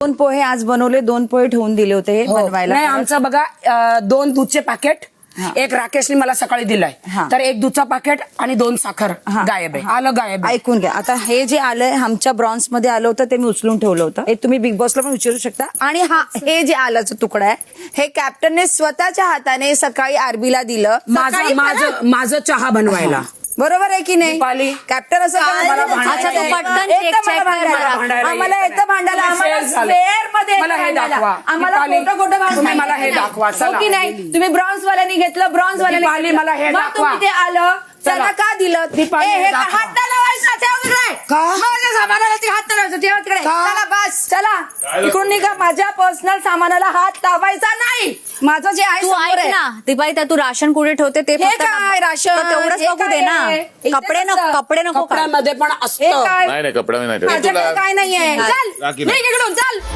2 पोहे आज बनवले, 2 पोहे ठेवून दिले होते बनवायला. नाही आमचं बघा 2 दूधचे पॅकेट, एक राकेशने मला सकाळी दिलाय, तर 1 दूधचा पॅकेट आणि 2 साखर गायब आहे, आलं गायब आहे. ऐकून घ्या. आता हे जे आलंय आमच्या ब्रॉन्झ मध्ये आलं होतं ते मी उचलून ठेवलं होतं. हे तुम्ही बिग बॉसला पण विचारू शकता. आणि हे जे आलाचा तुकडा आहे हे कॅप्टनने स्वतःच्या हाताने सकाळी आरबीला दिलं. माझं चहा बनवायला. बरोबर आहे की नाही? कॅप्टन असं मला आम्हाला येतं भांडायला, मला हे दाखवा. आम्हाला तुम्ही मला हे दाखवा की नाही? तुम्ही ब्रॉन्झ वाल्यानी घेतलं, ब्रॉन्झ वाल्यानी मला हे दाखवा. ते आलं त्याला का दिलं? हात नाही लावायचा, ठेव तिकडे. माझ्या सामानाला हात नाही लावायचा, ठेव तिकडे. चला बस, चला इकडून निघा. माझ्या पर्सनल सामानाला हात लावायचा नाही. माझं जे आहे तू ऐक ना दीपाली, तू राशन कुठे ठेवते ते काय राशन तेवढंच बघू दे ना. कपडे नको कपड्यामध्ये पण असतं. नाही कपडा नाही. माझ्याकडे काय नाहीये. चल निघ इकडून, चल.